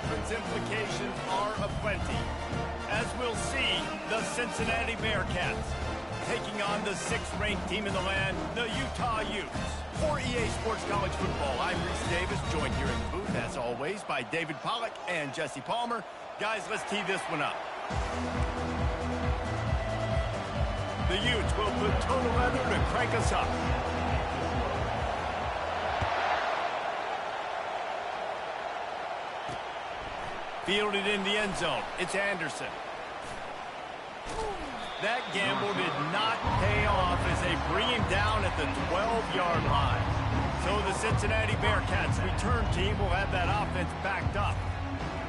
conference implications are aplenty. As we'll see, the Cincinnati Bearcats taking on the 6th-ranked team in the land, the Utah Utes. For EA Sports College Football, I'm Reese Davis, joined here in the booth, as always, by David Pollack and Jesse Palmer. Guys, let's tee this one up. The Utes will put total leather to crank us up. Fielded in the end zone. It's Anderson. That gamble did not pay off as they bring him down at the 12-yard line. So the Cincinnati Bearcats return team will have that offense backed up.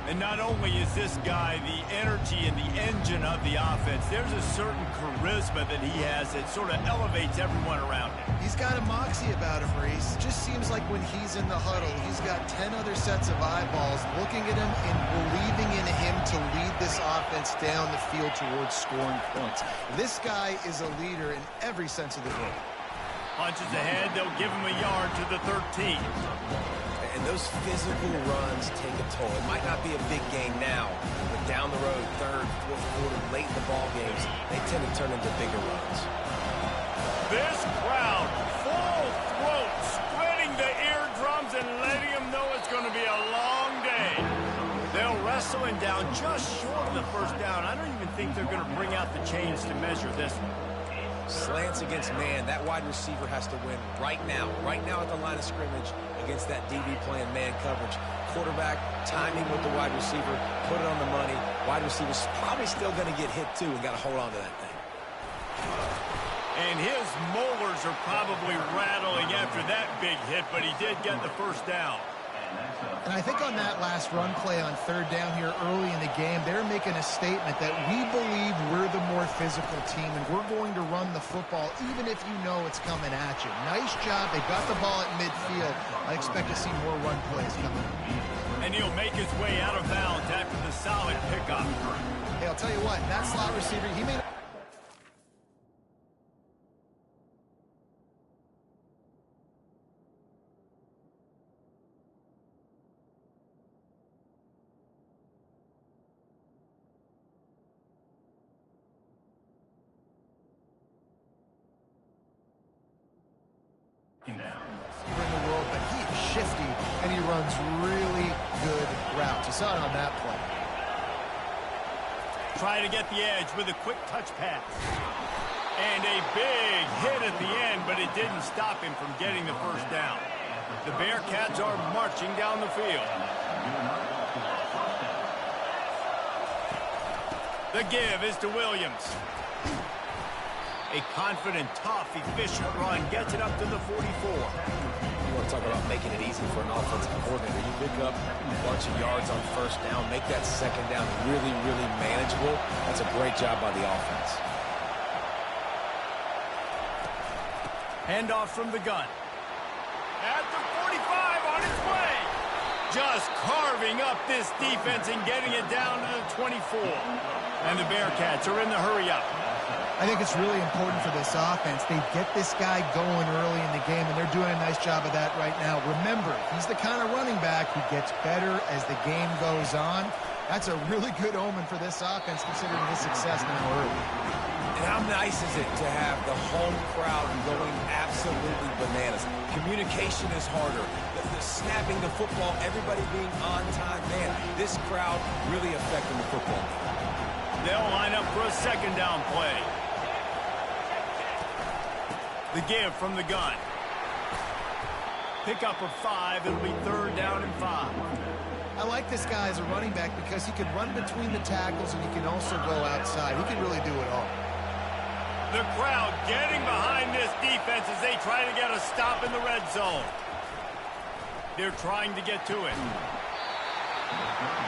And not only is this guy the energy and the engine of the offense, there's a certain charisma that he has that sort of elevates everyone around him. He's got a moxie about him, Reese. Just seems like when he's in the huddle, he's got 10 other sets of eyeballs looking at him and believing in him to lead this offense down the field towards scoring points. This guy is a leader in every sense of the word. Punches ahead, they'll give him a yard to the 13. And those physical runs take a toll. It might not be a big game now, but down the road, third, fourth quarter, late in the ball games, they tend to turn into bigger runs. This crowd, full throat, splitting the eardrums and letting them know it's going to be a long day. They'll wrestle him down just short of the first down. I don't even think they're going to bring out the chains to measure this one. Slants against man, that wide receiver has to win right now at the line of scrimmage against that DB playing man coverage. Quarterback, timing with the wide receiver, put it on the money. Wide receiver's probably still going to get hit too and got to hold on to that thing. And his molars are probably rattling after that big hit, but he did get the first down. And I think on that last run play on third down here early in the game, they're making a statement that we believe we're the more physical team and we're going to run the football even if you know it's coming at you. Nice job. They got the ball at midfield. I expect to see more run plays coming. And he'll make his way out of bounds after the solid pickup. Hey, I'll tell you what, that slot receiver, he may not... in the world, but he is shifty and he runs really good routes. You saw it on that play. Trying to get the edge with a quick touch pass. And a big hit at the end, but it didn't stop him from getting the first down. The Bearcats are marching down the field. The give is to Williams. A confident, tough, efficient run gets it up to the 44. You want to talk about making it easy for an offensive coordinator. You pick up a bunch of yards on first down, make that second down really, really manageable. That's a great job by the offense. Handoff from the gun. At the 45 on its way. Just carving up this defense and getting it down to the 24. And the Bearcats are in the hurry-up. I think it's really important for this offense. They get this guy going early in the game, and they're doing a nice job of that right now. Remember, he's the kind of running back who gets better as the game goes on. That's a really good omen for this offense, considering his success now early. And how nice is it to have the home crowd going absolutely bananas? Communication is harder. The snapping the football, everybody being on time. Man, this crowd really affecting the football game. They'll line up for a second down play. The give from the gun. Pick up of 5. It'll be third down and 5. I like this guy as a running back because he can run between the tackles and he can also go outside. He can really do it all. The crowd getting behind this defense as they try to get a stop in the red zone. They're trying to get to it.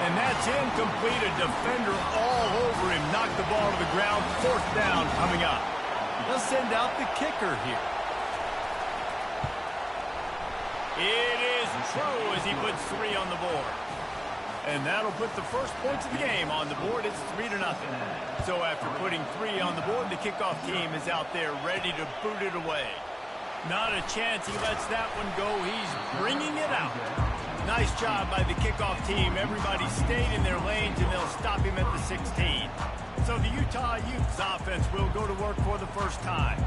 And that's incomplete. A defender all over him. Knocked the ball to the ground. Fourth down coming up. They'll send out the kicker here. It is true as he puts 3 on the board. And that'll put the first points of the game on the board. It's 3-0. So after putting 3 on the board, the kickoff team is out there ready to boot it away. Not a chance he lets that one go. He's bringing it out. Nice job by the kickoff team. Everybody stayed in their lanes, and they'll stop him at the 16. So the Utah Utes offense will go to work for the first time.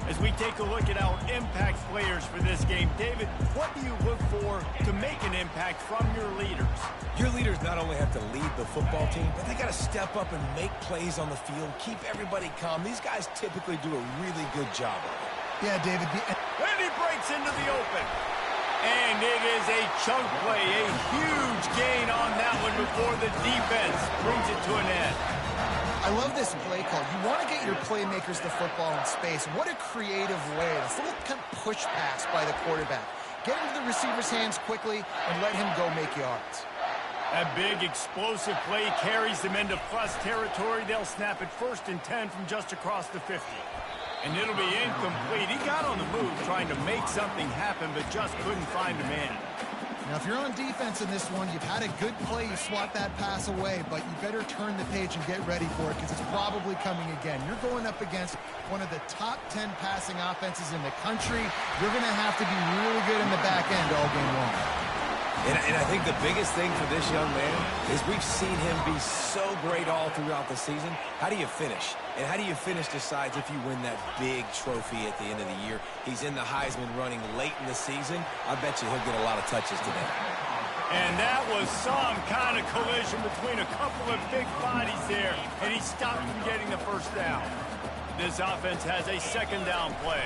As we take a look at our impact players for this game, David, what do you look for to make an impact from your leaders? Your leaders not only have to lead the football team, but they got to step up and make plays on the field, keep everybody calm. These guys typically do a really good job of it. Yeah, David. And he breaks into the open. And it is a chunk play, a huge gain on that one before the defense brings it to an end. I love this play call. You want to get your playmakers the football in space. What a creative way. This little kind of push pass by the quarterback. Get into the receiver's hands quickly and let him go make yards. That big explosive play carries them into plus territory. They'll snap it 1st and 10 from just across the 50. And it'll be incomplete. He got on the move trying to make something happen, but just couldn't find a man. Now, if you're on defense in this one, you've had a good play, you swat that pass away, but you better turn the page and get ready for it because it's probably coming again. You're going up against one of the top 10 passing offenses in the country. You're going to have to be really good in the back end all game long. And I think the biggest thing for this young man is we've seen him be so great all throughout the season. How do you finish? And how do you finish decides if you win that big trophy at the end of the year. He's in the Heisman running late in the season. I bet you he'll get a lot of touches today. And that was some kind of collision between a couple of big bodies there, and he stopped from getting the first down. This offense has a 2nd down play.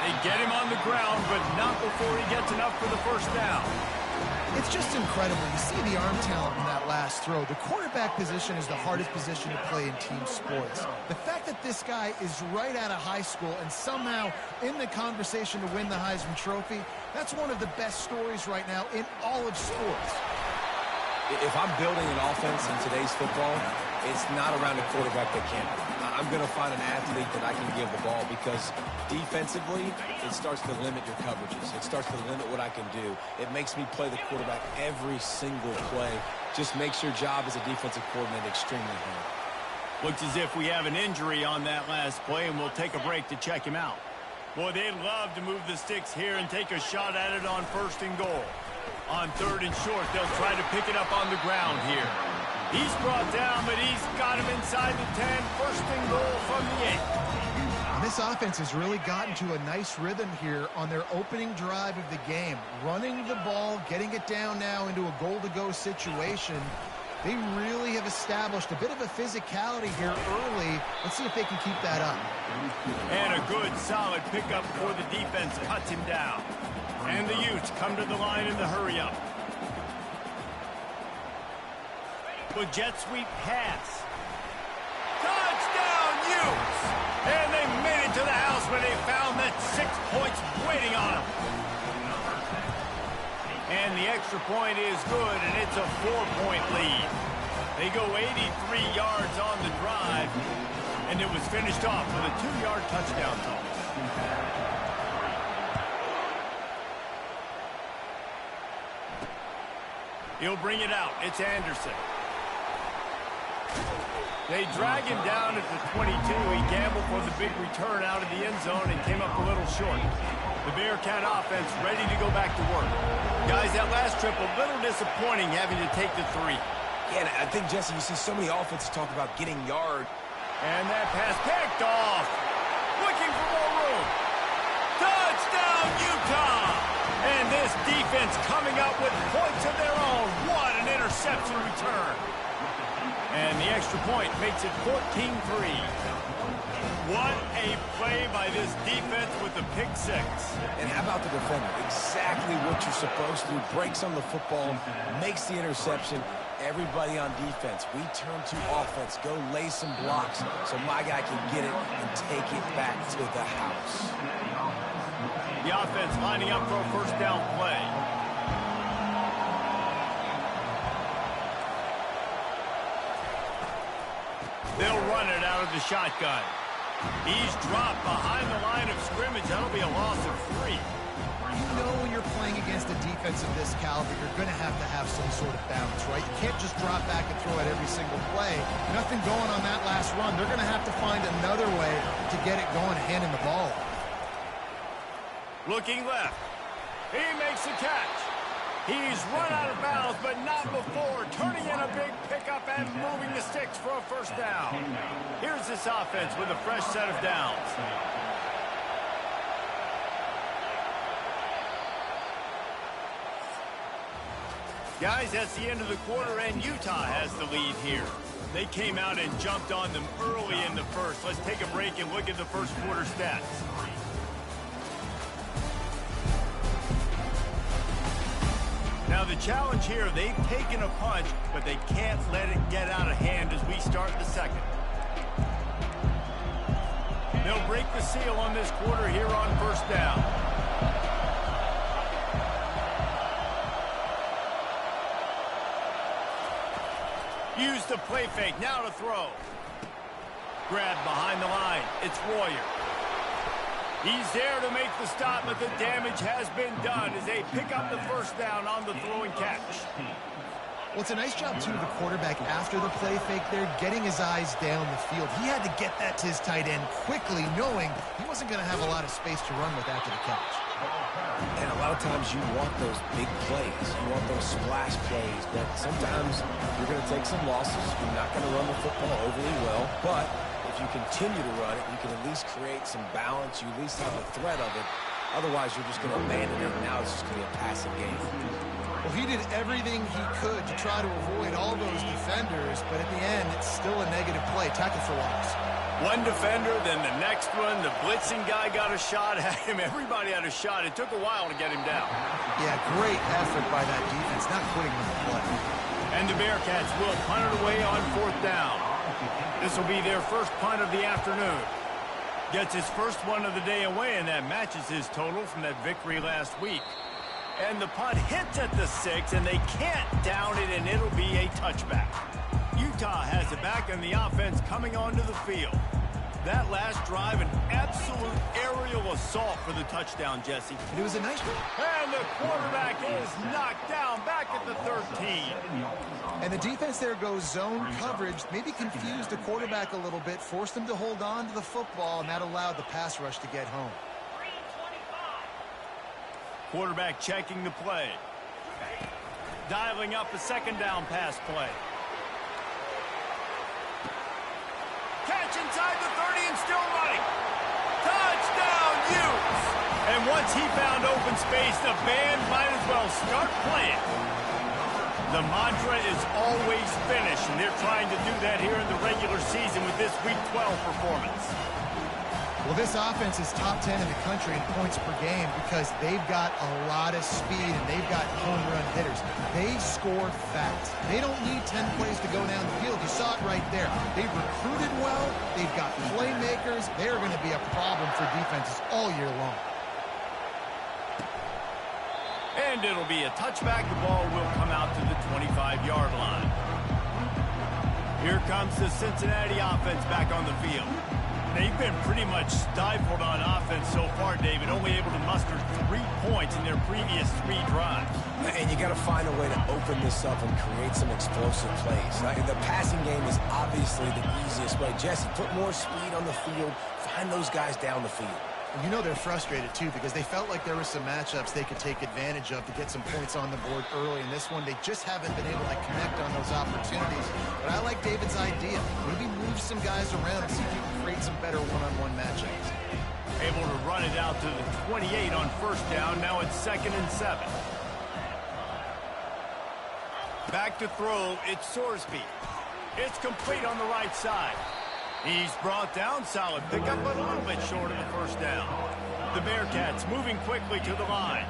They get him on the ground, but not before he gets enough for the first down. It's just incredible. You see the arm talent in that last throw. The quarterback position is the hardest position to play in team sports. The fact that this guy is right out of high school and somehow in the conversation to win the Heisman Trophy, that's one of the best stories right now in all of sports. If I'm building an offense in today's football, it's not around a quarterback that can't. I'm going to find an athlete that I can give the ball because defensively, it starts to limit your coverages. It starts to limit what I can do. It makes me play the quarterback every single play. Just makes your job as a defensive coordinator extremely hard. Looks as if we have an injury on that last play, and we'll take a break to check him out. Boy, they'd love to move the sticks here and take a shot at it on 1st and goal. On 3rd and short, they'll try to pick it up on the ground here. He's brought down, but he's got him inside the 10. 1st and goal from the 8. And this offense has really gotten to a nice rhythm here on their opening drive of the game. Running the ball, getting it down now into a goal-to-go situation. They really have established a bit of a physicality here early. Let's see if they can keep that up. And a good, solid pickup before the defense cuts him down. And the Utes come to the line in the hurry-up. With jet sweep pass. Touchdown, Utes! And they made it to the house when they found that 6 points waiting on them. And the extra point is good, and it's a 4-point lead. They go 83 yards on the drive, and it was finished off with a 2-yard touchdown toss. He'll bring it out. It's Anderson. They drag him down at the 22. He gambled for the big return out of the end zone and came up a little short. The Bearcat offense ready to go back to work. Guys, that last trip a little disappointing having to take the 3. Yeah, I think, Jesse, you see so many offenses talk about getting yard. And that pass picked off. Looking for more room. Touchdown, Utah! And this defense coming up with points of their own. What an interception return. And the extra point makes it 14-3. What a play by this defense with the pick 6. And how about the defender? Exactly what you're supposed to do. Breaks on the football, makes the interception. Everybody on defense, we turn to offense. Go lay some blocks so my guy can get it and take it back to the house. The offense lining up for a 1st down play. They'll run it out of the shotgun. He's dropped behind the line of scrimmage. That'll be a loss of 3. You know when you're playing against a defense of this caliber, you're going to have some sort of balance, right? You can't just drop back and throw it every single play. Nothing going on that last run. They're going to have to find another way to get it going, handing the ball. Looking left. He makes the catch. He's run out of bounds, but not before turning in a big pickup and moving the sticks for a first down. Here's this offense with a fresh set of downs. Guys, that's the end of the quarter, and Utah has the lead here. They came out and jumped on them early in the first. Let's take a break and look at the first quarter stats. Now the challenge here, they've taken a punch, but they can't let it get out of hand as we start the second. They'll break the seal on this quarter here on first down. Use the play fake, now to throw. Grab behind the line, it's Warrior. He's there to make the stop, but the damage has been done as they pick up the first down on the throw and catch. Well, it's a nice job, too, the quarterback after the play fake there, getting his eyes down the field. He had to get that to his tight end quickly, knowing he wasn't going to have a lot of space to run with after the catch. And a lot of times you want those big plays. You want those splash plays, but sometimes you're going to take some losses. You're not going to run the football overly well, but if you continue to run it, you can at least create some balance. You at least have the threat of it. Otherwise, you're just going to abandon it, and now it's just going to be a passing game. Well, he did everything he could to try to avoid all those defenders, but at the end, it's still a negative play. Tackle for loss. One defender, then the next one. The blitzing guy got a shot at him. Everybody had a shot. It took a while to get him down. Yeah, great effort by that defense, not quitting on the play. And the Bearcats will punt it away on fourth down. This will be their first punt of the afternoon. Gets his first one of the day away, and that matches his total from that victory last week. And the punt hits at the 6, and they can't down it, and it'll be a touchback. Utah has it back, and the offense coming onto the field. That last drive, an absolute aerial assault for the touchdown, Jesse. And it was a nice one. And the quarterback is knocked down back at the 13. And the defense there goes zone coverage, maybe confused the quarterback a little bit, forced him to hold on to the football, and that allowed the pass rush to get home. Quarterback checking the play. Dialing up a second down pass play. Catch inside the 30 and still running. Touchdown, Utes! And once he found open space, the band might as well start playing. The mantra is always finish, and they're trying to do that here in the regular season with this Week 12 performance. Well, this offense is top 10 in the country in points per game because they've got a lot of speed and they've got home run hitters. They score fast. They don't need 10 plays to go down the field. You saw it right there. They've recruited well. They've got playmakers. They're going to be a problem for defenses all year long. And it'll be a touchback. The ball will come out to the 25-yard line. Here comes the Cincinnati offense back on the field. They've been pretty much stifled on offense so far, David, only able to muster 3 points in their previous 3 drives. And you got to find a way to open this up and create some explosive plays. The passing game is obviously the easiest way. Jesse, put more speed on the field. Find those guys down the field. You know they're frustrated, too, because they felt like there were some matchups they could take advantage of to get some points on the board early. In this one, they just haven't been able to connect on those opportunities. But I like David's idea. Maybe move some guys around and see if you can create some better one-on-one matchups. Able to run it out to the 28 on first down. Now it's 2nd and 7. Back to throw. It's Sorsby. It's complete on the right side. He's brought down, solid pickup, but a little bit short of the first down. The Bearcats moving quickly to the line.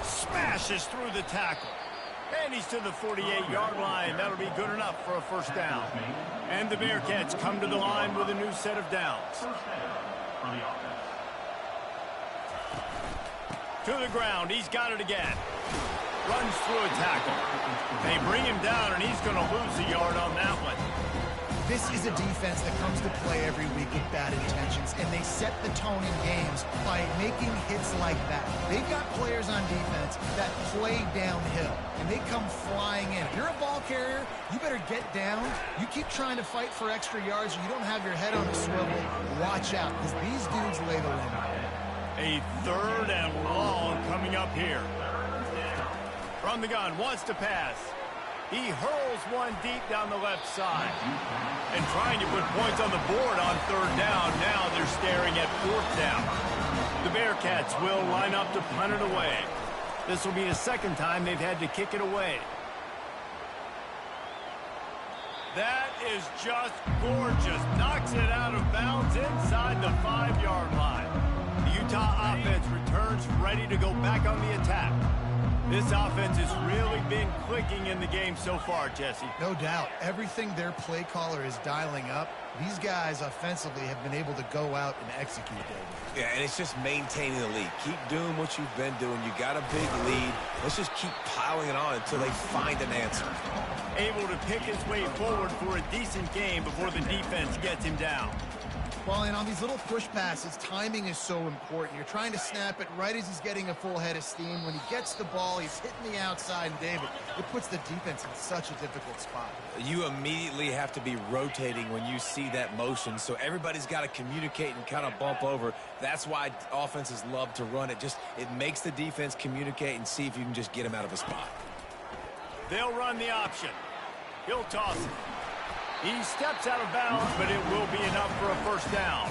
Smashes through the tackle. And he's to the 48-yard line. That'll be good enough for a first down. And the Bearcats come to the line with a new set of downs. To the ground. He's got it again. Runs through a tackle. They bring him down, and he's going to lose a yard on that one. This is a defense that comes to play every week with bad intentions, and they set the tone in games by making hits like that. They've got players on defense that play downhill, and they come flying in. If you're a ball carrier, you better get down. You keep trying to fight for extra yards, or you don't have your head on a swivel. Watch out, because these dudes lay the wind. A 3rd and long coming up here. From the gun, wants to pass. He hurls one deep down the left side. And trying to put points on the board on 3rd down. Now they're staring at 4th down. The Bearcats will line up to punt it away. This will be the 2nd time they've had to kick it away. That is just gorgeous. Knocks it out of bounds inside the 5-yard line. The Utah offense returns ready to go back on the attack. This offense has really been clicking in the game so far, Jesse. No doubt. Everything their play caller is dialing up, these guys offensively have been able to go out and execute, David. Yeah, and it's just maintaining the lead. Keep doing what you've been doing. You got a big lead. Let's just keep piling it on until they find an answer. Able to pick his way forward for a decent game before the defense gets him down. Well, and on these little push passes, timing is so important. You're trying to snap it right as he's getting a full head of steam. When he gets the ball, he's hitting the outside, and David, it puts the defense in such a difficult spot. You immediately have to be rotating when you see that motion, so everybody's got to communicate and kind of bump over. That's why offenses love to run it. It makes the defense communicate and see if you can just get him out of a spot. They'll run the option. He'll toss it. He steps out of bounds, but it will be enough for a 1st down.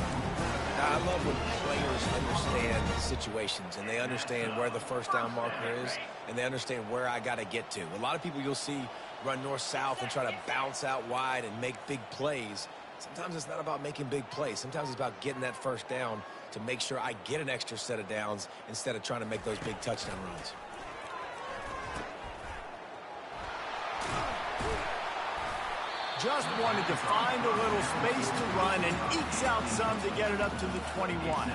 I love when players understand situations, and they understand where the 1st down marker is, and they understand where I got to get to. A lot of people you'll see run north-south and try to bounce out wide and make big plays. Sometimes it's not about making big plays. Sometimes it's about getting that 1st down to make sure I get an extra set of downs instead of trying to make those big touchdown runs. Just wanted to find a little space to run and ekes out some to get it up to the 21.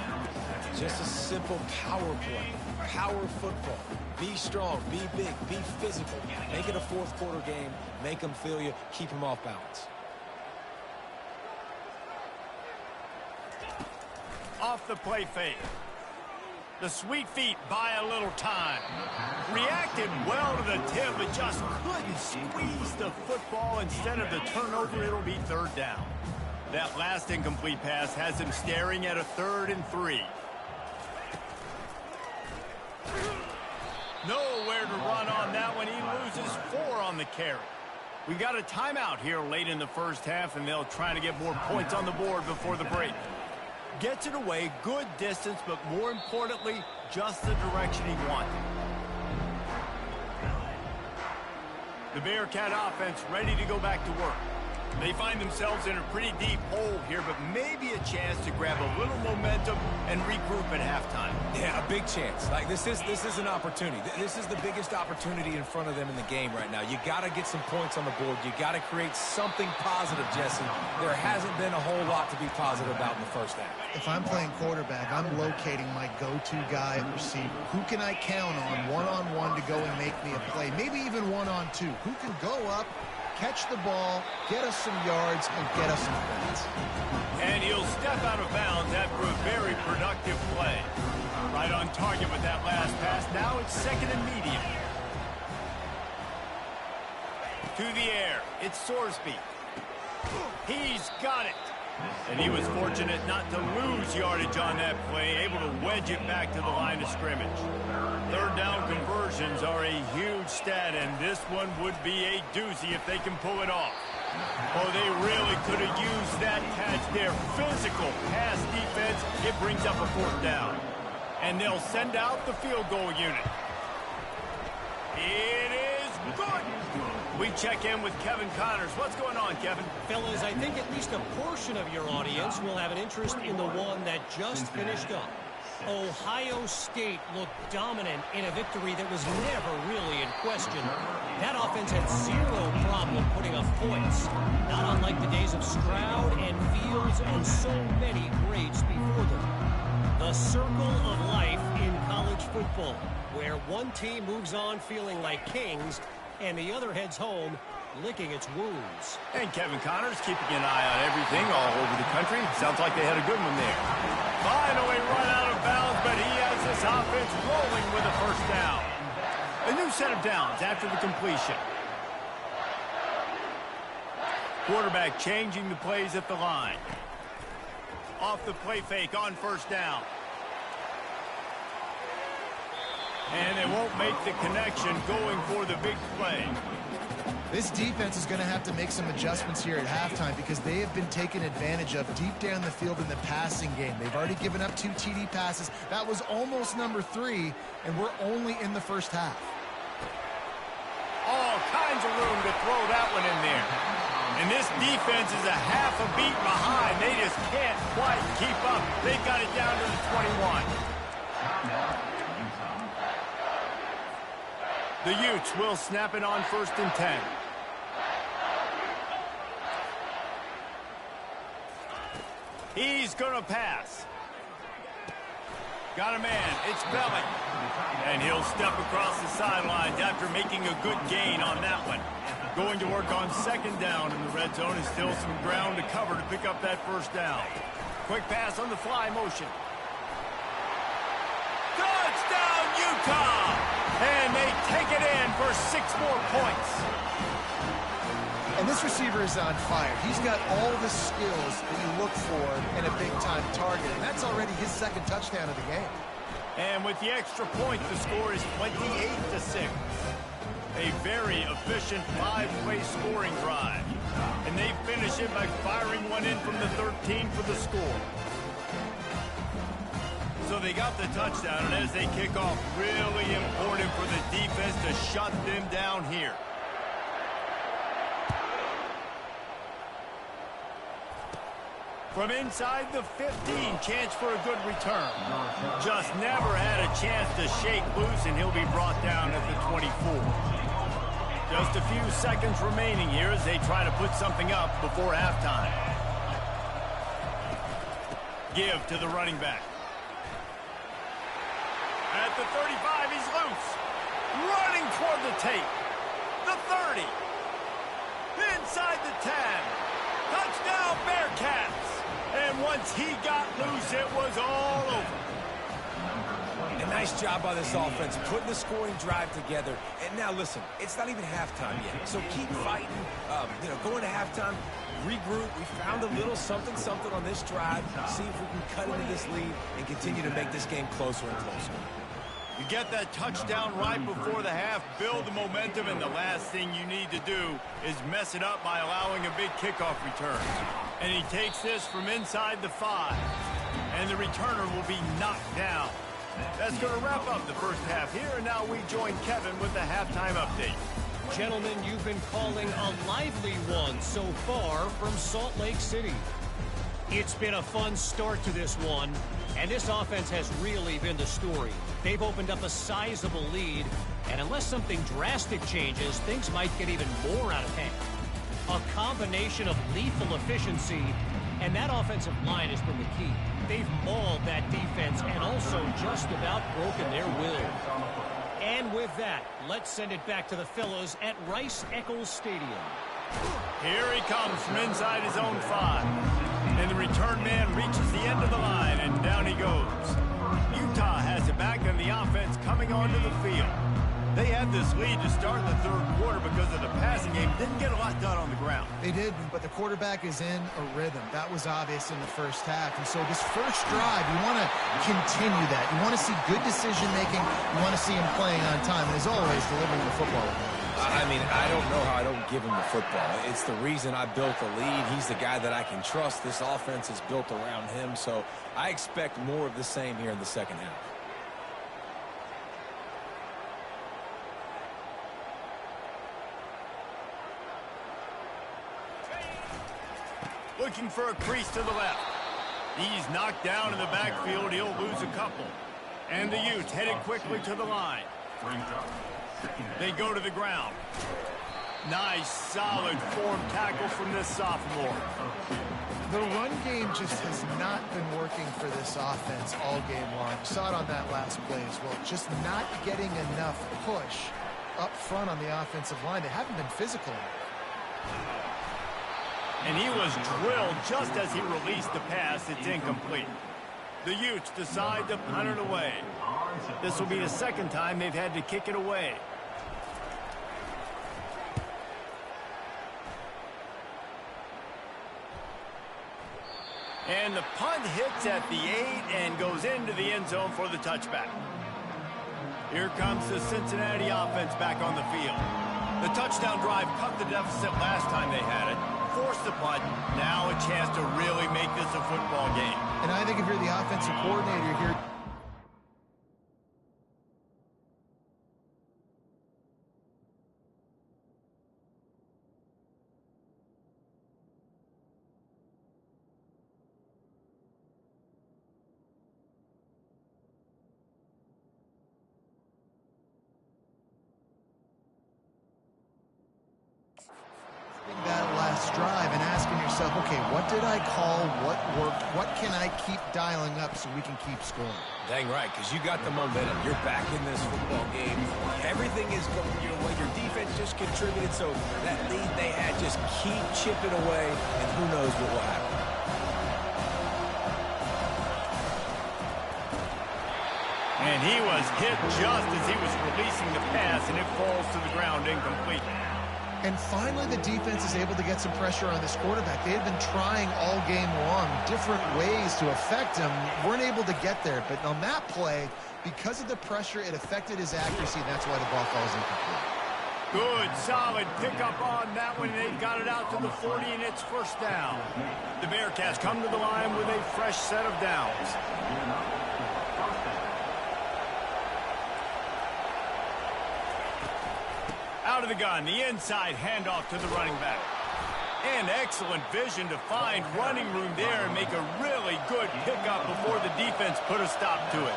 Just a simple power play. Power football. Be strong, be big, be physical. Make it a 4th quarter game. Make them feel you. Keep them off balance. Off the play fake. The sweet feet buy a little time. Reacted well to the tip, but just couldn't squeeze the football. Instead of the turnover, it'll be 3rd down. That last incomplete pass has him staring at a 3rd and 3. Nowhere to run on that one. He loses 4 on the carry. We got a timeout here late in the 1st half, and they'll try to get more points on the board before the break. Gets it away, good distance, but more importantly, just the direction he wanted. The Bearcat offense ready to go back to work. They find themselves in a pretty deep hole here, but maybe a chance to grab a little momentum and regroup at halftime. Yeah, a big chance. Like this is an opportunity. This is the biggest opportunity in front of them in the game right now. You got to get some points on the board. You got to create something positive, Jesse. There hasn't been a whole lot to be positive about in the 1st half. If I'm playing quarterback, I'm locating my go-to guy at receiver. Who can I count on one-on-one to go and make me a play? Maybe even one-on-two. Who can go up, catch the ball, get us some yards, and get us some points. And he'll step out of bounds after a very productive play. Right on target with that last pass. Now it's 2nd and medium. To the air. It's Sorsby. He's got it. And he was fortunate not to lose yardage on that play, able to wedge it back to the line of scrimmage. 3rd down conversions are a huge stat, and this one would be a doozy if they can pull it off. Oh, they really could have used that catch there. Physical pass defense. It brings up a 4th down. And they'll send out the field goal unit. It is good. We check in with Kevin Connors. What's going on, Kevin? Fellas, I think at least a portion of your audience will have an interest in the one that just finished up. Ohio State looked dominant in a victory that was never really in question. That offense had zero problem putting up points, not unlike the days of Stroud and Fields and so many greats before them. The circle of life in college football, where one team moves on feeling like kings and the other heads home licking its wounds. And Kevin Connors keeping an eye on everything all over the country. Sounds like they had a good one there. Finally run out of bounds, but he has this offense rolling with a first down. A new set of downs after the completion. Quarterback changing the plays at the line. Off the play fake on first down. And they won't make the connection going for the big play. This defense is going to have to make some adjustments here at halftime because they have been taken advantage of deep down the field in the passing game. They've already given up 2 TD passes. That was almost number 3, and we're only in the first half. All kinds of room to throw that one in there. And this defense is a half a beat behind. They just can't quite keep up. They've got it down to the 21. The Utes will snap it on 1st and 10. He's going to pass. Got a man. It's Belling. And he'll step across the sidelines after making a good gain on that one. Going to work on 2nd down in the red zone. Is still some ground to cover to pick up that first down. Quick pass on the fly motion. Touchdown, Utah! And they take it in for 6 more points. And this receiver is on fire. He's got all the skills that you look for in a big-time target, and that's already his 2nd touchdown of the game. And with the extra point, the score is 28-6. A very efficient 5-play scoring drive. And they finish it by firing one in from the 13 for the score. So they got the touchdown, and as they kick off, really important for the defense to shut them down here. From inside the 15, chance for a good return. Just never had a chance to shake loose, and he'll be brought down at the 24. Just a few seconds remaining here as they try to put something up before halftime. Give to the running back. At the 35, he's loose. Running toward the tape. The 30. Inside the 10. Touchdown, Bearcats. And once he got loose, it was all over. A nice job by this offense, putting the scoring drive together. And now, listen, it's not even halftime yet. So keep fighting. Going to halftime, regroup. We found a little something on this drive. See if we can cut into this lead and continue to make this game closer and closer. You get that touchdown right before the half, build the momentum, and the last thing you need to do is mess it up by allowing a big kickoff return. And he takes this from inside the 5, and the returner will be knocked down. That's going to wrap up the first half here, and now we join Kevin with the halftime update. Gentlemen, you've been calling a lively one so far from Salt Lake City. It's been a fun start to this one, and this offense has really been the story. They've opened up a sizable lead, and unless something drastic changes, things might get even more out of hand. A combination of lethal efficiency, and that offensive line has been the key. They've mauled that defense and also just about broken their will. And with that, let's send it back to the fellows at Rice-Eccles Stadium. Here he comes from inside his own 5. And the return man reaches the end of the line, and down he goes. Utah has it back, and the offense coming onto the field. They had this lead to start the 3rd quarter because of the passing game. Didn't get a lot done on the ground. They did, but the quarterback is in a rhythm. That was obvious in the first half. And so this first drive, you want to continue that. You want to see good decision-making. You want to see him playing on time. And as always, delivering the football. I mean, I don't know how I don't give him the football. It's the reason I built the lead. He's the guy that I can trust. This offense is built around him, so I expect more of the same here in the second half. Looking for a crease to the left. He's knocked down in the backfield. He'll lose a couple. And the Utes headed quickly to the line. They go to the ground. Nice, solid form tackle from this sophomore. The run game just has not been working for this offense all game long. You saw it on that last play as well. Just not getting enough push up front on the offensive line. They haven't been physical. And he was drilled just as he released the pass. It's incomplete. The Utes decide to punt it away. This will be the second time they've had to kick it away. And the punt hits at the 8 and goes into the end zone for the touchback. Here comes the Cincinnati offense back on the field. The touchdown drive cut the deficit last time they had it. Forced the punt. Now a chance to really make this a football game. And I think if you're the offensive coordinator here, that last drive and asking yourself, okay, what did I call? What worked? What can I keep dialing up so we can keep scoring? Dang right, because you got the momentum. You're back in this football game. Everything is going your way. Your defense just contributed, so that lead they had, just keep chipping away, and who knows what will happen. And he was hit just as he was releasing the pass, and it falls to the ground incomplete. And finally, the defense is able to get some pressure on this quarterback. They had been trying all game long different ways to affect him. Weren't able to get there. But on that play, because of the pressure, it affected his accuracy, and that's why the ball falls incomplete. Good, solid pickup on that one. They got it out to the 40, and it's first down. The Bearcats come to the line with a fresh set of downs. Out of the gun, the inside handoff to the running back. And excellent vision to find running room there and make a really good pickup before the defense put a stop to it.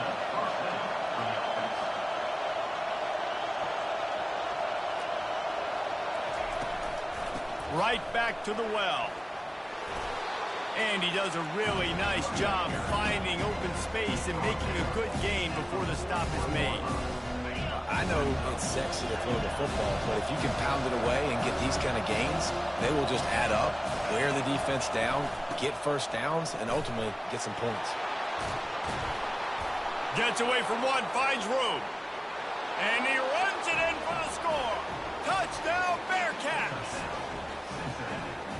Right back to the well. And he does a really nice job finding open space and making a good gain before the stop is made. I know it's sexy to throw the football, but if you can pound it away and get these kind of gains, they will just add up, wear the defense down, get first downs, and ultimately get some points. Gets away from one, finds room. And he runs it in for the score. Touchdown, Bearcats!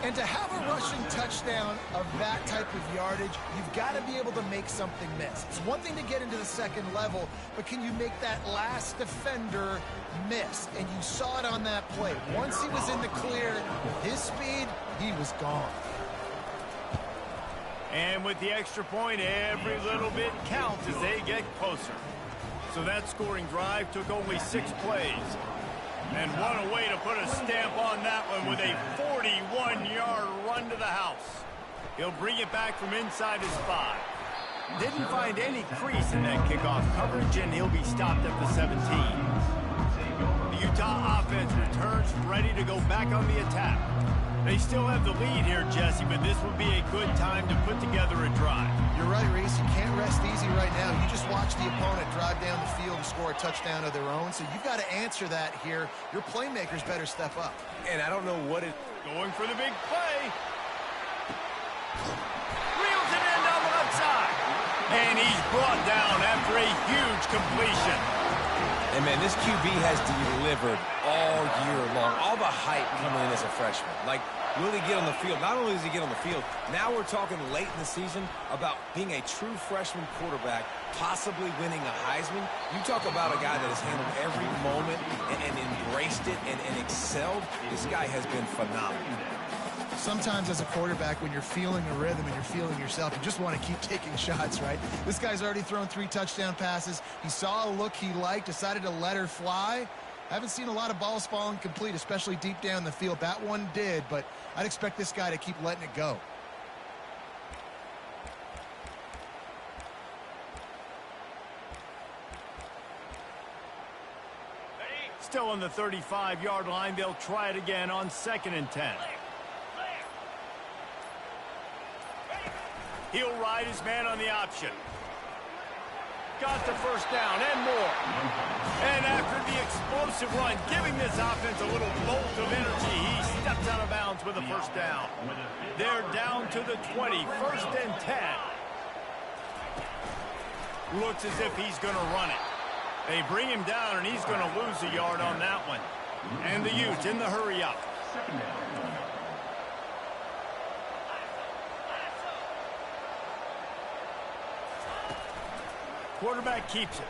And to have a rushing touchdown of that type of yardage, you've got to be able to make something miss. It's one thing to get into the second level, but can you make that last defender miss? And you saw it on that play. Once he was in the clear, his speed, he was gone. And with the extra point, every little bit counts as they get closer. So that scoring drive took only 6 plays. And what a way to put a stamp on that one with a 41-yard run to the house. He'll bring it back from inside his 5. Didn't find any crease in that kickoff coverage, and he'll be stopped at the 17. The Utah offense returns ready to go back on the attack. They still have the lead here, Jesse, but this would be a good time to put together a drive. You're right, Reese. You can't rest easy right now. You just watch the opponent drive down the field and score a touchdown of their own, so you've got to answer that here. Your playmakers better step up. And I don't know what it... Going for the big play. Reels it in down the left side. And he's brought down after a huge completion. And, man, this QB has delivered all year long. All the hype coming in as a freshman. Like, will he get on the field? Not only does he get on the field, now we're talking late in the season about being a true freshman quarterback, possibly winning a Heisman. You talk about a guy that has handled every moment and embraced it and excelled. This guy has been phenomenal. Sometimes as a quarterback, when you're feeling a rhythm and you're feeling yourself, you just want to keep taking shots, right? This guy's already thrown 3 touchdown passes. He saw a look he liked, decided to let her fly. I haven't seen a lot of balls falling complete, especially deep down the field. That one did, but I'd expect this guy to keep letting it go. Still on the 35-yard line. They'll try it again on 2nd and 10. He'll ride his man on the option. got the first down and more. And after the explosive run, giving this offense a little bolt of energy, he steps out of bounds with a first down. They're down to the 20, 1st and 10. Looks as if he's going to run it. They bring him down, and he's going to lose a yard on that one. And the Utes in the hurry up. Quarterback keeps it.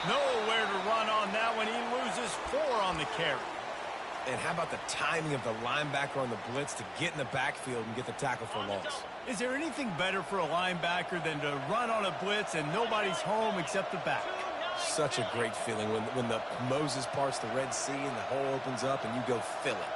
Nowhere to run on that one. He loses 4 on the carry. And how about the timing of the linebacker on the blitz to get in the backfield and get the tackle for loss? Is there anything better for a linebacker than to run on a blitz and nobody's home except the back? Such a great feeling when the Moses parts the Red Sea and the hole opens up and you go fill it.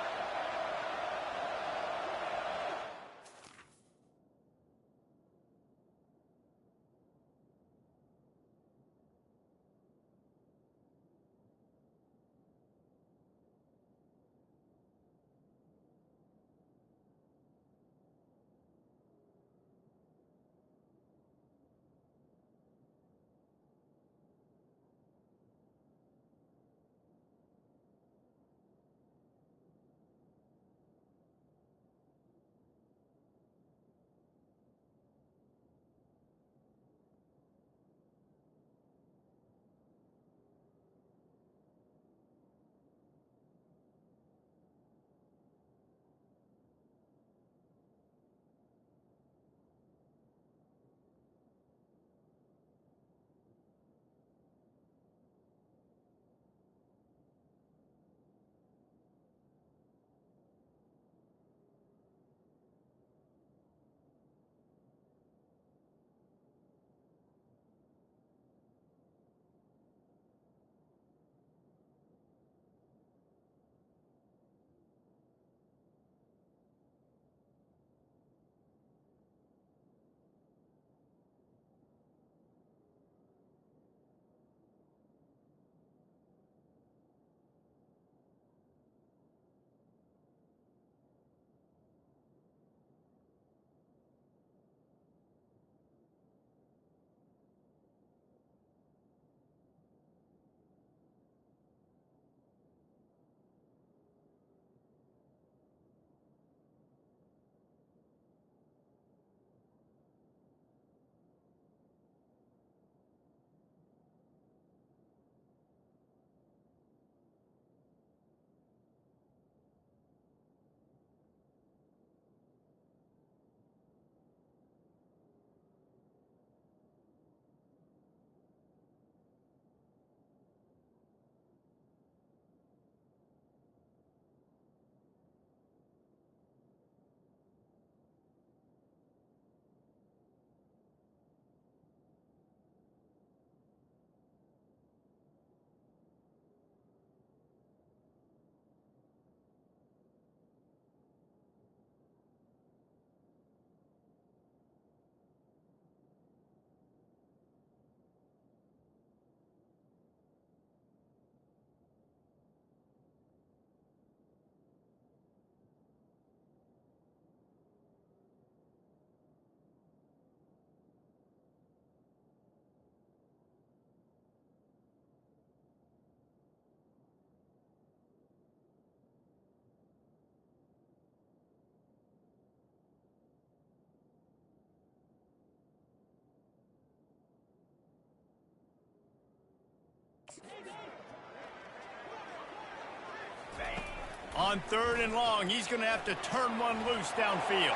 On 3rd and long, he's going to have to turn one loose downfield.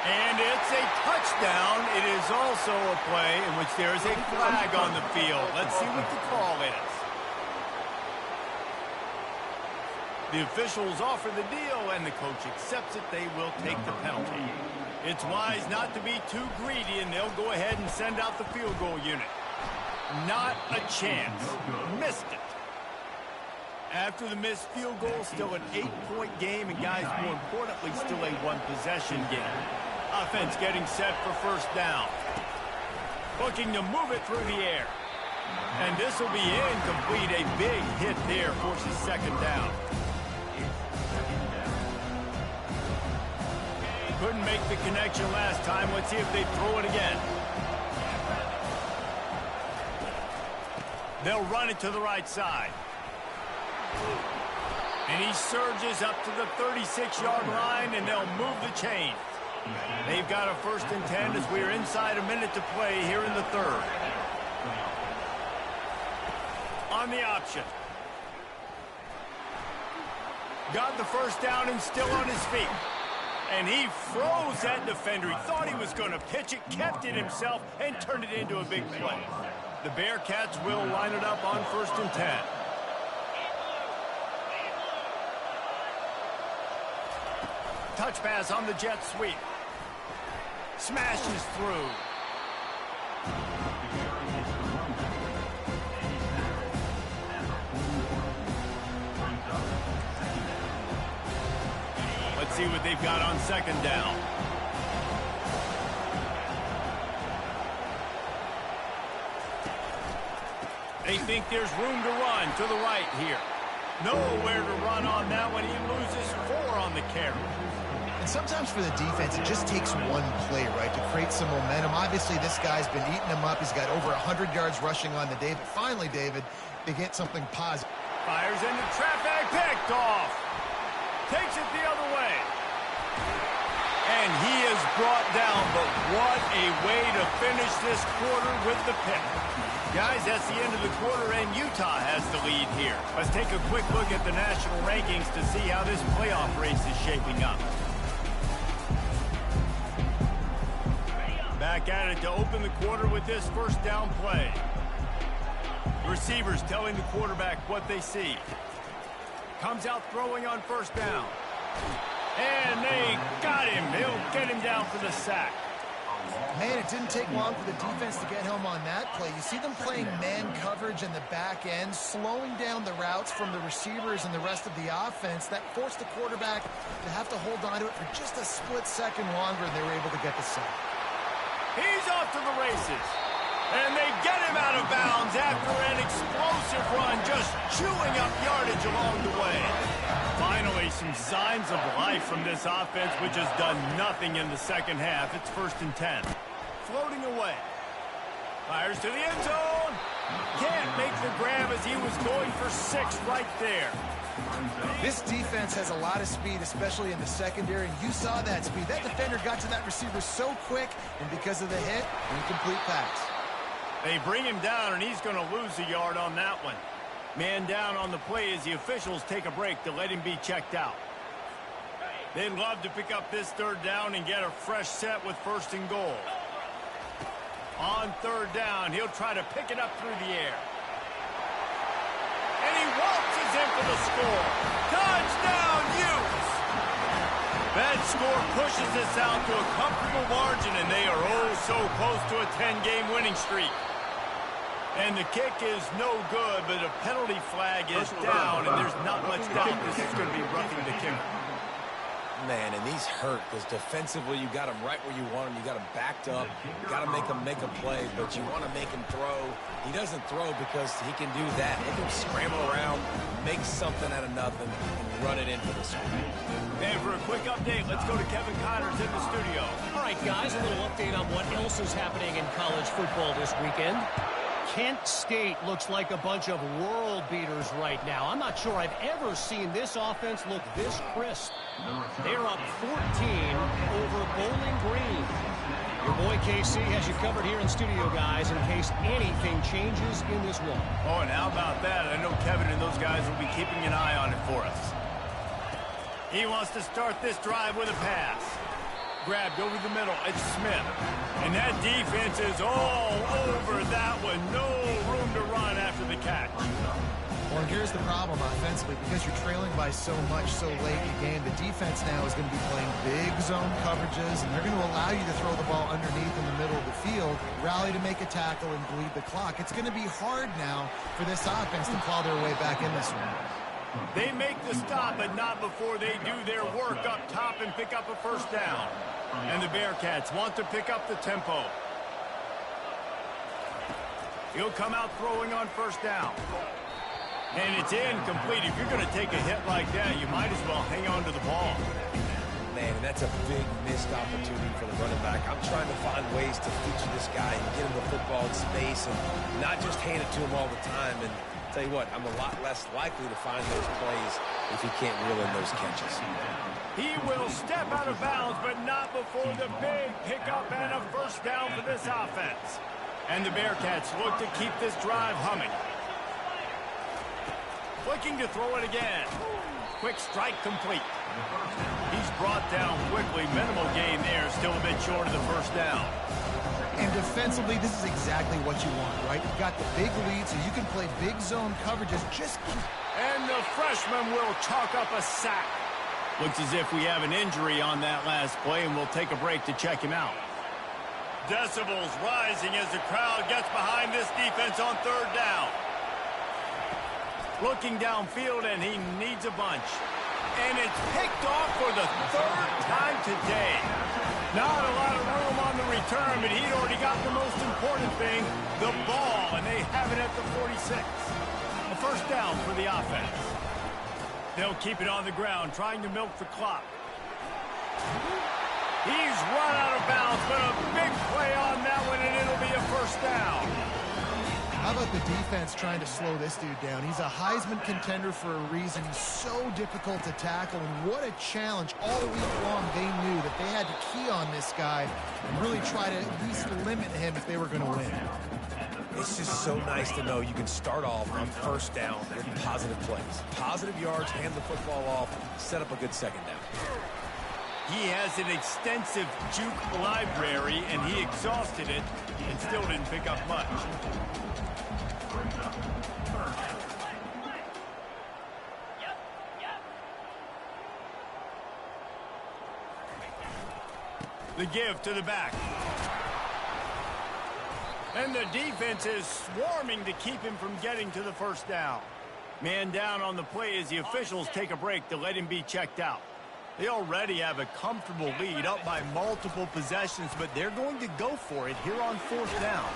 And it's a touchdown. It is also a play in which there is a flag on the field. Let's see what the call is. The officials offer the deal, and the coach accepts it. They will take the penalty. It's wise not to be too greedy, and they'll go ahead and send out the field goal unit. Not a chance. Missed it. After the missed field goal, still an 8-point game, and guys, more importantly, still a one-possession game. Offense getting set for first down. Looking to move it through the air. And this will be incomplete. A big hit there forces second down. Couldn't make the connection last time. Let's see if they throw it again. They'll run it to the right side. And he surges up to the 36-yard line, and they'll move the chain. They've got a 1st and 10 as we're inside a minute to play here in the 3rd. On the option. Got the 1st down and still on his feet. And he froze that defender. He thought he was going to pitch it, kept it himself, and turned it into a big play. The Bearcats will line it up on 1st and 10. Touch pass on the jet sweep. Smashes through. Let's see what they've got on 2nd down. They think there's room to run to the right here. Nowhere to run on that one. He loses 4 on the carry. And sometimes for the defense, it just takes one play, right, to create some momentum. Obviously, this guy's been eating him up. He's got over 100 yards rushing on the day. But finally, David, they get something positive. Fires into traffic, picked off. Takes it the other way. And he is brought down, but what a way to finish this quarter with the pick. Guys, that's the end of the quarter, and Utah has the lead here. Let's take a quick look at the national rankings to see how this playoff race is shaping up. Back at it to open the quarter with this 1st down play. Receivers telling the quarterback what they see. Comes out throwing on 1st down. And they got him. They'll get him down for the sack. Man, it didn't take long for the defense to get home on that play. You see them playing man coverage in the back end, slowing down the routes from the receivers and the rest of the offense. That forced the quarterback to have to hold on to it for just a split second longer, and they were able to get the sack. He's off to the races. And they get him out of bounds after an explosive run, just chewing up yardage along the way. Finally, some signs of life from this offense, which has done nothing in the 2nd half. It's 1st and 10. Floating away. Fires to the end zone. Can't make the grab as he was going for 6 right there. This defense has a lot of speed, especially in the secondary, and you saw that speed. That defender got to that receiver so quick, and because of the hit, incomplete pass. They bring him down, and he's going to lose a yard on that one. Man down on the play as the officials take a break to let him be checked out. They'd love to pick up this 3rd down and get a fresh set with 1st and goal. On 3rd down, he'll try to pick it up through the air. And he waltzes in for the score. Touchdown, Utes! That score pushes this out to a comfortable margin, and they are oh so close to a 10-game winning streak. And the kick is no good, but a penalty flag is down, and there's not much doubt this is going to be roughing the kicker. Man, and these hurt because defensively you got him right where you want him. You got him backed up. You got to make him make a play, but you want to make him throw. He doesn't throw because he can do that. He can scramble around, make something out of nothing, and run it in for the score. And for a quick update, let's go to Kevin Connors in the studio. All right, guys, a little update on what else is happening in college football this weekend. Kent State looks like a bunch of world beaters right now. I'm not sure I've ever seen this offense look this crisp. They're up 14 over Bowling Green. Your boy KC has you covered here in studio, guys, in case anything changes in this one. Oh, and how about that? I know Kevin and those guys will be keeping an eye on it for us. He wants to start this drive with a pass. Grabbed over the middle. It's Smith. And that defense is all over that one. No room to run after the catch. Well, here's the problem offensively. Because you're trailing by so much so late in the game, the defense now is going to be playing big zone coverages, and they're going to allow you to throw the ball underneath in the middle of the field, rally to make a tackle, and bleed the clock. It's going to be hard now for this offense to claw their way back in this one. They make the stop, but not before they do their work up top and pick up a 1st down. And the Bearcats want to pick up the tempo. He'll come out throwing on 1st down. And it's incomplete. If you're going to take a hit like that, you might as well hang on to the ball. man, and that's a big missed opportunity for the running back. I'm trying to find ways to feature this guy and get him the football in space and not just hand it to him all the time. And tell you what, I'm a lot less likely to find those plays if he can't reel in those catches. He will step out of bounds, but not before the big pickup and a first down for this offense. And the Bearcats look to keep this drive humming. Looking to throw it again. Quick strike complete. He's brought down quickly. Minimal gain there. Still a bit short of the first down. And defensively, this is exactly what you want, right? You've got the big lead, so you can play big zone coverages. And the freshman will chalk up a sack. Looks as if we have an injury on that last play, and we'll take a break to check him out. Decibels rising as the crowd gets behind this defense on third down. Looking downfield, and he needs a bunch. And it's picked off for the third time today. Not a lot of room on the return, but he'd already got the most important thing, the ball, and they have it at the 46. A first down for the offense. They'll keep it on the ground, trying to milk the clock. He's run out of bounds, but a big play on that one, and it'll be a first down. How about the defense trying to slow this dude down? He's a Heisman contender for a reason. He's so difficult to tackle, and what a challenge. All week long, they knew that they had to key on this guy and really try to at least limit him if they were going to win. It's just so nice to know you can start off on first down with positive plays. Positive yards, hand the football off, set up a good second down. He has an extensive juke library, and he exhausted it and still didn't pick up much. The give to the back. And the defense is swarming to keep him from getting to the first down. Man down on the play as the officials take a break to let him be checked out. They already have a comfortable lead up by multiple possessions, but they're going to go for it here on fourth down.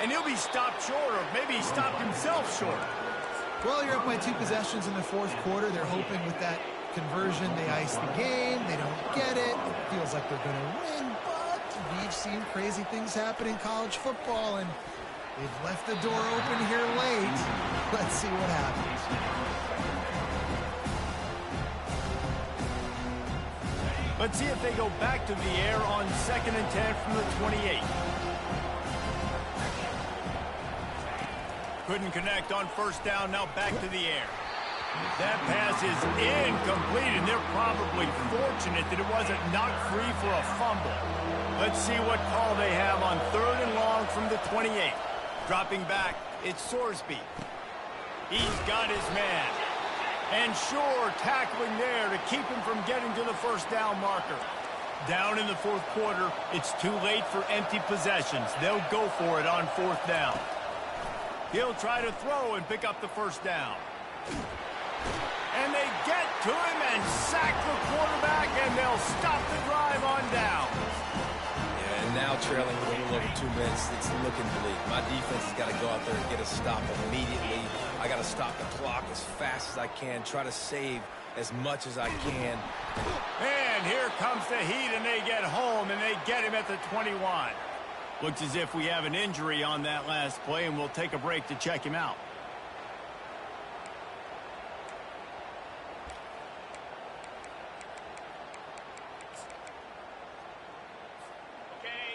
And he'll be stopped short, or maybe he stopped himself short. Well, you're up by 2 possessions in the fourth quarter. They're hoping with that conversion they ice the game. They don't get it. It feels like they're going to win, but we've seen crazy things happen in college football, and they've left the door open here late. Let's see what happens. Let's see if they go back to the air on 2nd and 10 from the 28. Couldn't connect on first down, now back to the air. That pass is incomplete, and they're probably fortunate that it wasn't knocked free for a fumble. Let's see what call they have on 3rd and long from the 28. Dropping back, it's Sorsby. He's got his man. And sure, tackling there to keep him from getting to the first down marker. Down in the fourth quarter, it's too late for empty possessions. They'll go for it on 4th down. He'll try to throw and pick up the first down. And they get to him and sack the quarterback, and they'll stop the drive on down. Yeah, and now trailing a little over 2 minutes, it's looking bleak. My defense has got to go out there and get a stop immediately. I got to stop the clock as fast as I can, try to save as much as I can. And here comes the heat, and they get home, and they get him at the 21. Looks as if we have an injury on that last play, and we'll take a break to check him out.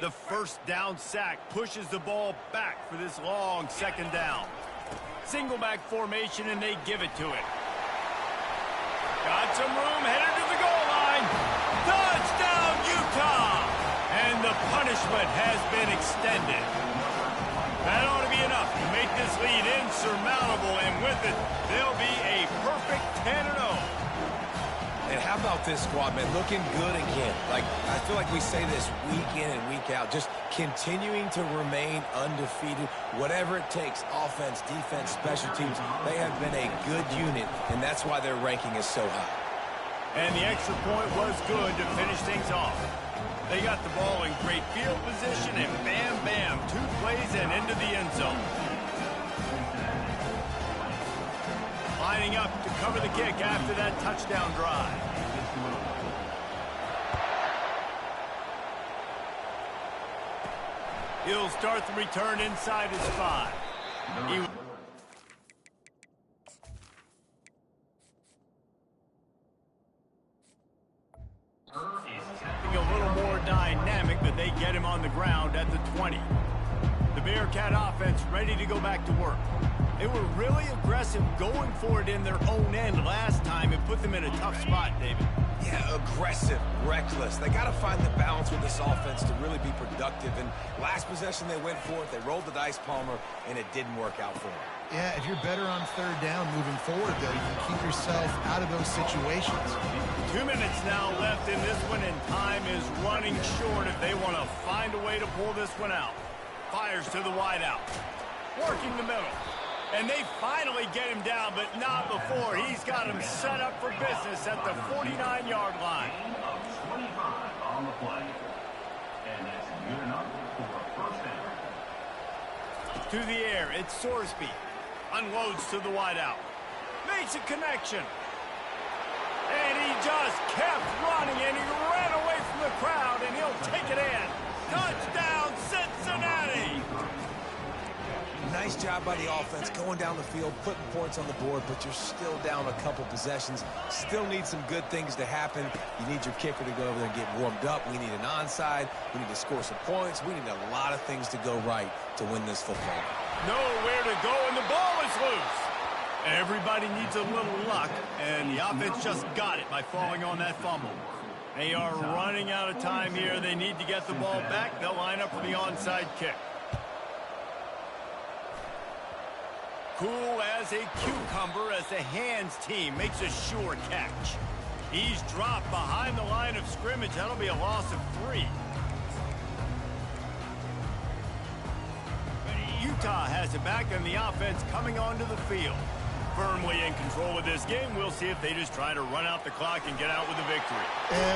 The first down sack pushes the ball back for this long 2nd down. Single back formation, and they give it to it. Got some room, headed to the goal line. Touchdown, Utah! And the punishment has been extended. That ought to be enough to make this lead insurmountable, and with it, they'll be a perfect 10-0. And how about this squad, man? Looking good again. Like, I feel like we say this week in and week out, just continuing to remain undefeated. Whatever it takes, offense, defense, special teams, they have been a good unit, and that's why their ranking is so high. And the extra point was good to finish things off. They got the ball in great field position, and bam, bam, 2 plays and into the end zone. Lining up to cover the kick after that touchdown drive. He'll start the return inside his 5. A little more dynamic, but they get him on the ground at the 20. The Bearcat offense ready to go back to work. They were really aggressive going for it in their own end last time. It put them in a tough spot, David. Yeah, aggressive, reckless. They got to find the balance with this offense to really be productive. And last possession they went for it. They rolled the dice, Palmer, and it didn't work out for them. Yeah, if you're better on third down moving forward, though, you can keep yourself out of those situations. 2 minutes now left in this one, and time is running short if they want to find a way to pull this one out. Fires to the wideout. Working the middle. And they finally get him down, but not before. He's got him set up for business at the 49-yard line. 25 on the play. And that's good enough for a first down. To the air, it's Sorsby. Unloads to the wideout. Makes a connection. And he just kept running, and he ran away from the crowd, and he'll take it in. Touchdown, Cincinnati! Nice job by the offense going down the field, putting points on the board, but you're still down a couple possessions. Still need some good things to happen. You need your kicker to go over there and get warmed up. We need an onside. We need to score some points. We need a lot of things to go right to win this football. Nowhere to go, and the ball is loose. Everybody needs a little luck, and the offense just got it by falling on that fumble. They are running out of time here. They need to get the ball back. They'll line up for the onside kick. Cool as a cucumber as the hands team makes a sure catch. He's dropped behind the line of scrimmage. That'll be a loss of 3. Utah has it back, and the offense coming onto the field. Firmly in control of this game. We'll see if they just try to run out the clock and get out with a victory.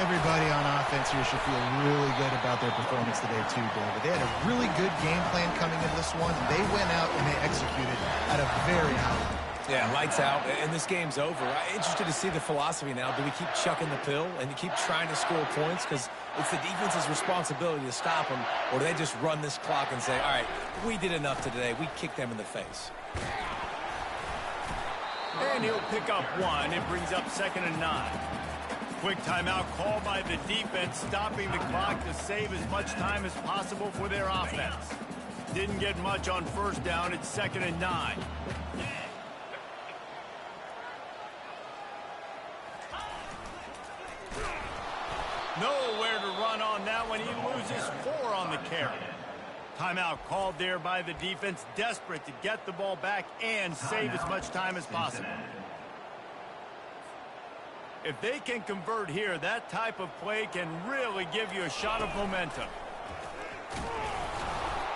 Everybody on offense here should feel really good about their performance today too, David. They had a really good game plan coming into this one. They went out and they executed at a very high level. Yeah, lights out, and this game's over. I'm interested to see the philosophy now. Do we keep chucking the pill and keep trying to score points? Because it's the defense's responsibility to stop them, or do they just run this clock and say, all right, we did enough today. We kicked them in the face. And he'll pick up 1. It brings up 2nd and 9. Quick timeout called by the defense, stopping the clock to save as much time as possible for their offense. Didn't get much on first down. It's 2nd and 9. Nowhere to run on that one. He loses 4 on the carry. Timeout called there by the defense, desperate to get the ball back and save as much time as possible. If they can convert here, that type of play can really give you a shot of momentum.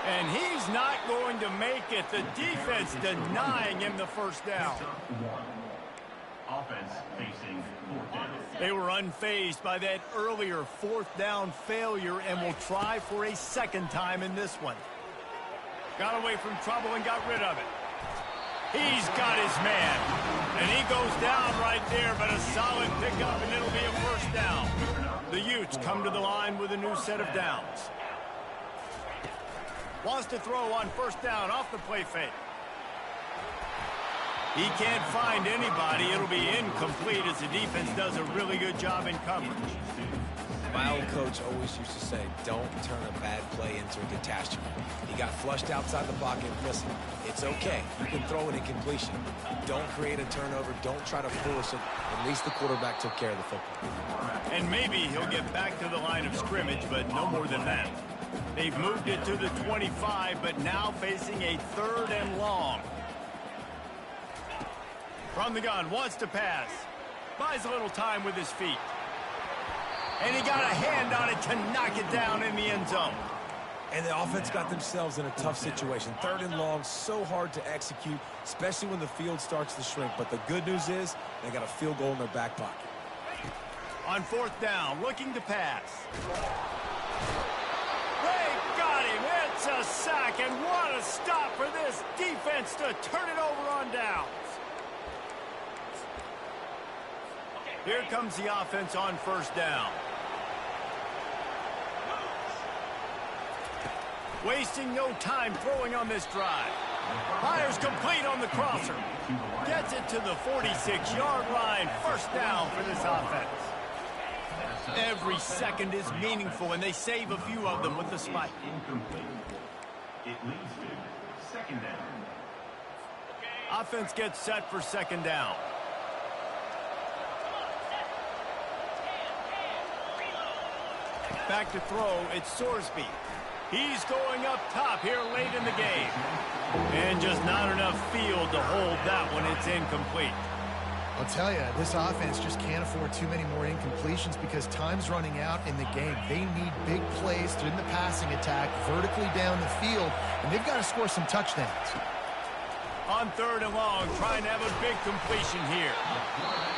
And he's not going to make it. The defense denying him the first down. Offense facing 4th down. They were unfazed by that earlier 4th down failure and will try for a 2nd time in this one. Got away from trouble and got rid of it. He's got his man. And he goes down right there, but a solid pickup, and it'll be a first down. The Utes come to the line with a new set of downs. Wants to throw on first down off the play fake. He can't find anybody. It'll be incomplete as the defense does a really good job in coverage. My old coach always used to say, don't turn a bad play into a catastrophe. He got flushed outside the pocket. Listen, it's okay. You can throw an incompletion. Don't create a turnover. Don't try to force it. At least the quarterback took care of the football. And maybe he'll get back to the line of scrimmage, but no more than that. They've moved it to the 25, but now facing a 3rd and long. From the gun, wants to pass. Buys a little time with his feet. And he got a hand on it to knock it down in the end zone. And the offense got themselves in a tough situation. 3rd and long, so hard to execute, especially when the field starts to shrink. But the good news is they got a field goal in their back pocket. On 4th down, looking to pass. They got him. It's a sack, and what a stop for this defense to turn it over on downs. Here comes the offense on first down. Wasting no time throwing on this drive. Fires complete on the crosser. Gets it to the 46-yard line. First down for this offense. Every second is meaningful, and they save a few of them with the spike. Incomplete. It leads to second down. Offense gets set for second down. Back to throw, it's Sorsby. He's going up top here late in the game. And just not enough field to hold that one. It's incomplete. I'll tell you, this offense just can't afford too many more incompletions because time's running out in the game. They need big plays in the passing attack, vertically down the field, and they've got to score some touchdowns. On third and long, trying to have a big completion here.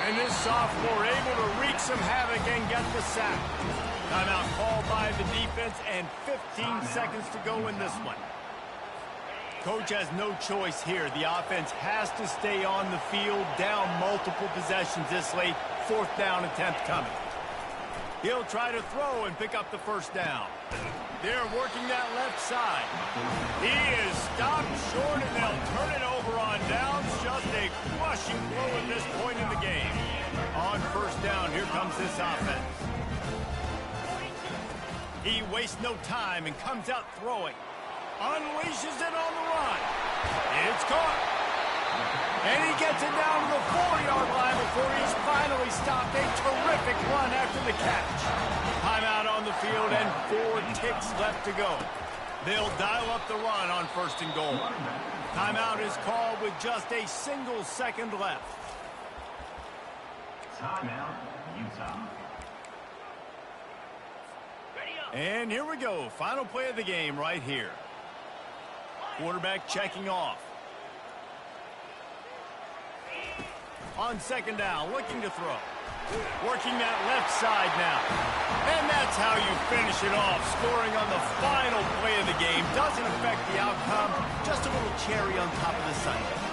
And this sophomore able to wreak some havoc and get the sack. Timeout called by the defense and 15 seconds to go in this one. Coach has no choice here. The offense has to stay on the field, down multiple possessions this late. Fourth down attempt coming. He'll try to throw and pick up the first down. They're working that left side. He is stopped short, and they'll turn it over on downs. Just a crushing blow at this point in the game. On first down, here comes this offense. He wastes no time and comes out throwing. Unleashes it on the run. It's caught. And he gets it down to the 4-yard line before he's finally stopped. A terrific run after the catch. Timeout on the field and 4 ticks left to go. They'll dial up the run on first and goal. Timeout is called with just a single second left. Timeout, Utah. And here we go. Final play of the game right here. Quarterback checking off. On second down, looking to throw. Working that left side now. And that's how you finish it off. Scoring on the final play of the game. Doesn't affect the outcome. Just a little cherry on top of the sundae.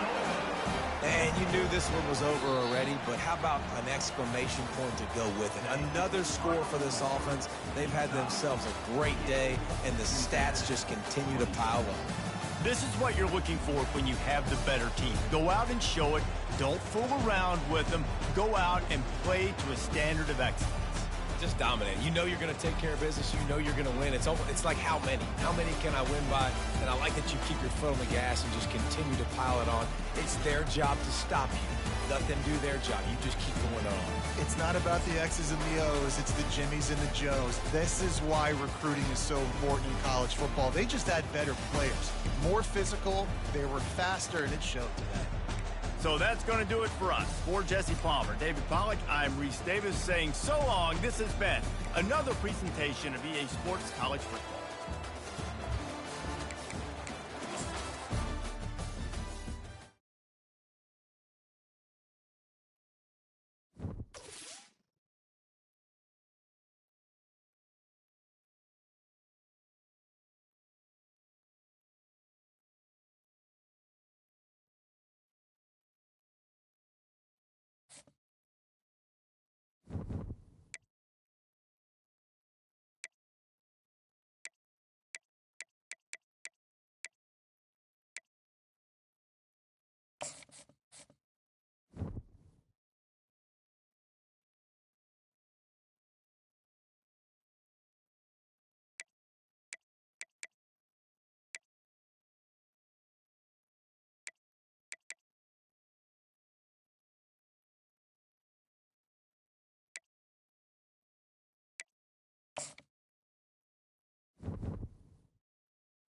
And you knew this one was over already, but how about an exclamation point to go with it? Another score for this offense. They've had themselves a great day, and the stats just continue to pile up. This is what you're looking for when you have the better team. Go out and show it. Don't fool around with them. Go out and play to a standard of excellence. Just dominate. You know you're going to take care of business. You know you're going to win. It's like how many? How many can I win by? And I like that you keep your foot on the gas and just continue to pile it on. It's their job to stop you. Let them do their job. You just keep going on. It's not about the X's and the O's. It's the Jimmies and the Joes. This is why recruiting is so important in college football. They just had better players. More physical, they were faster, and it showed today. So that's going to do it for us. For Jesse Palmer, David Pollack, I'm Reese Davis saying so long. This has been another presentation of EA Sports College Football.